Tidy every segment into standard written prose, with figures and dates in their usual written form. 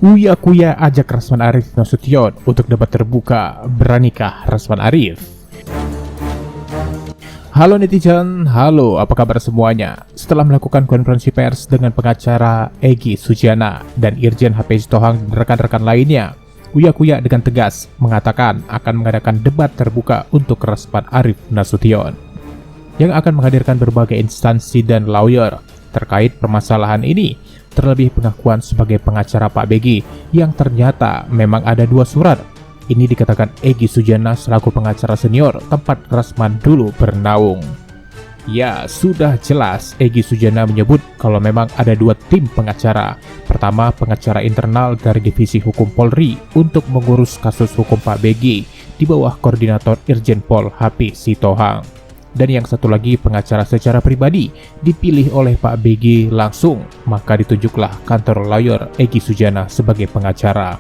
Uya Kuya ajak Rasman Arif Nasution untuk debat terbuka. Beranikah Rasman Arif? Halo netizen, halo, apa kabar semuanya? Setelah melakukan konferensi pers dengan pengacara Egy Sujana dan Irjen HP Sitohang dan rekan-rekan lainnya, Uya Kuya dengan tegas mengatakan akan mengadakan debat terbuka untuk Rasman Arif Nasution yang akan menghadirkan berbagai instansi dan lawyer terkait permasalahan ini, terlebih pengakuan sebagai pengacara Pak Begi yang ternyata memang ada 2 surat. Ini dikatakan Egy Sujana selaku pengacara senior tempat Rasman dulu bernaung. Ya, sudah jelas Egy Sujana menyebut kalau memang ada 2 tim pengacara. Pertama, pengacara internal dari Divisi Hukum Polri untuk mengurus kasus hukum Pak Begi di bawah koordinator Irjen Pol HP Sitohang. Dan yang satu lagi pengacara secara pribadi dipilih oleh Pak Begi langsung, maka ditunjuklah kantor lawyer Egy Sujana sebagai pengacara.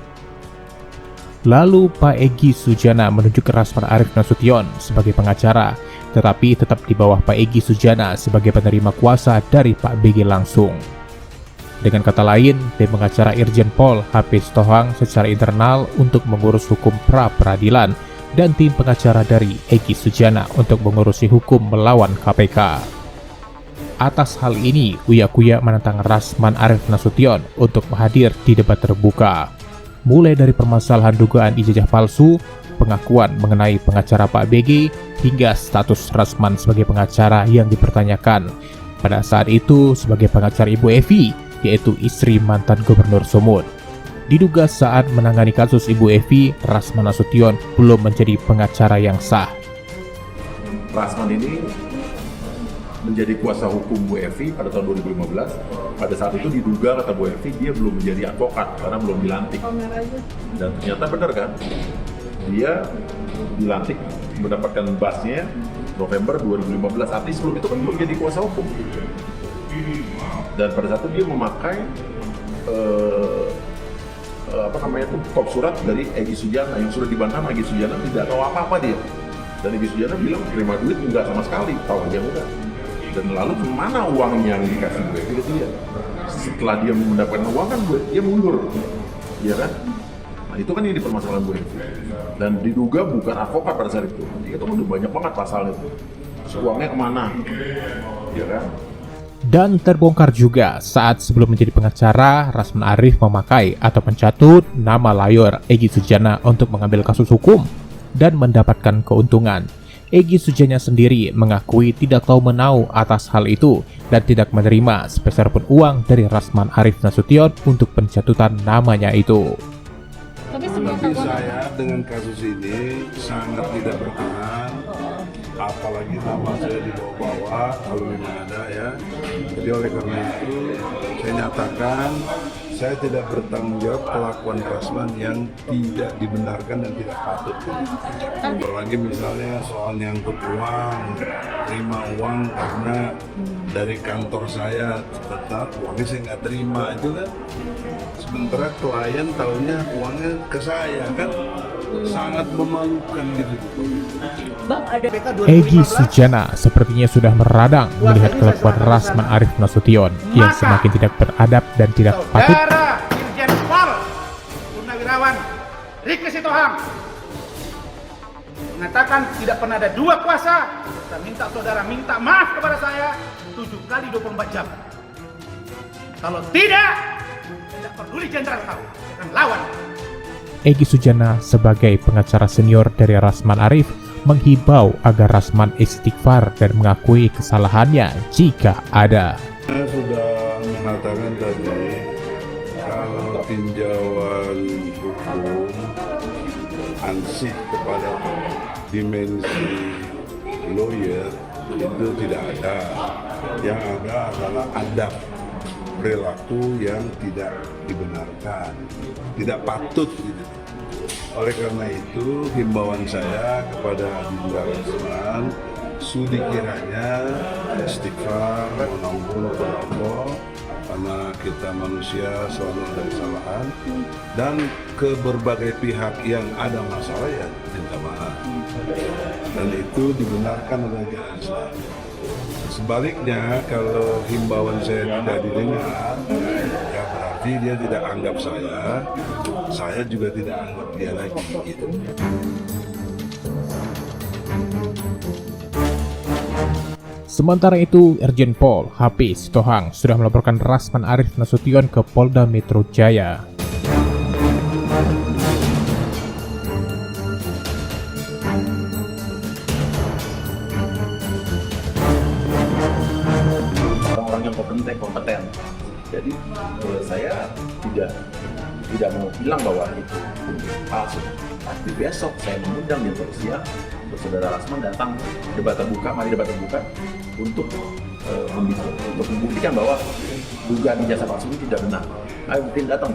Lalu Pak Egy Sujana menunjuk Rasman Arif Nasution sebagai pengacara, tetapi tetap di bawah Pak Egy Sujana sebagai penerima kuasa dari Pak Begi langsung. Dengan kata lain, tim pengacara Irjen Pol HP Sitohang secara internal untuk mengurus hukum pra-peradilan dan tim pengacara dari Egy Sujana untuk mengurusi hukum melawan KPK. Atas hal ini, Uya Kuya menantang Rasman Arif Nasution untuk hadir di debat terbuka. Mulai dari permasalahan dugaan ijazah palsu, pengakuan mengenai pengacara Pak Begi, hingga status Rasman sebagai pengacara yang dipertanyakan pada saat itu sebagai pengacara Ibu Evi, yaitu istri mantan Gubernur Sumut. Diduga saat menangani kasus Ibu Evi, Rasman Nasution belum menjadi pengacara yang sah. Rasman ini menjadi kuasa hukum Bu Evi pada tahun 2015. Pada saat itu diduga, kata Bu Evi, dia belum menjadi advokat karena belum dilantik. Dan ternyata benar kan? Dia dilantik mendapatkan basnya November 2015. Artinya sebelum itu kan belum jadi kuasa hukum. Dan pada saat itu dia memakai kop surat dari Egy Sujana yang sudah dibantah. Egy Sujana tidak tahu apa-apa dia, dan Egy Sujana bilang terima duit enggak sama sekali, tahu aja enggak. Dan lalu kemana uangnya yang dikasih gue ke dia? Setelah dia mendapatkan uang kan dia mundur, ya kan? Nah itu kan yang dipermasalahan gue, dan diduga bukan advokat pada saat itu. Dia tuh udah banyak banget pasalnya itu. Uangnya kemana, ya kan? Dan terbongkar juga saat sebelum menjadi pengacara, Rasman Arif memakai atau mencatut nama lawyer Egy Sujana untuk mengambil kasus hukum dan mendapatkan keuntungan. Egy Sujana sendiri mengakui tidak tahu menau atas hal itu dan tidak menerima sepeserpun uang dari Rasman Arif Nasution untuk pencatutan namanya itu. Tapi saya dengan kasus ini sangat tidak berkenan, apalagi nama saya dibawa-bawa kalau memang ada ya. Jadi oleh karena itu saya nyatakan saya tidak bertanggung jawab kelakuan Rasman yang tidak dibenarkan dan tidak patut. Apalagi misalnya soal nyangkut uang, terima uang karena dari kantor saya tetap uangnya saya nggak terima itu kan. Sementara klien tahunya uangnya ke saya kan, sangat memalukan gitu. Egy Sujana sepertinya sudah meradang melihat kelakuan Rasman Arif Nasution yang semakin tidak beradab dan tidak patut. Saudara Irjen Pol Purnawirawan Riki Sitohang mengatakan tidak pernah ada 2 kuasa. Saya minta saudara minta maaf kepada saya 7 kali 24 jam. Kalau tidak peduli jenderal tahu, akan lawan. Egy Sujana sebagai pengacara senior dari Rasman Arif menghibau agar Rasman istighfar dan mengakui kesalahannya jika ada. Saya sudah mengatakan tadi kalau tinjauan hukum ansih kepada dimensi lawyer itu tidak ada. Yang ada adalah adab perilaku yang tidak dibenarkan, tidak patut gitu. Oleh karena itu himbauan saya kepada Dinda Rasman, sudi kiranya istighfar, mohon ampun kepada Allah, karena kita manusia selalu ada kesalahan, dan ke berbagai pihak yang ada masalah ya minta maaf, dan itu dibenarkan oleh ajaran Islam. Sebaliknya kalau himbauan saya tidak didengar, ya berarti berarti dia tidak anggap saya juga tidak anggap dia lagi gitu. Sementara itu, Irjen Pol HP Sitohang sudah melaporkan Rasman Arif Nasution ke Polda Metro Jaya. Orang-orang yang kompeten. Jadi saya tidak mau bilang bahwa itu palsu. Tapi besok saya mengundang di polisian untuk saudara Rasman datang debat terbuka, mari debat terbuka untuk membuktikan bahwa dugaan ijazah palsu ini tidak benar. Ayo mungkin datang.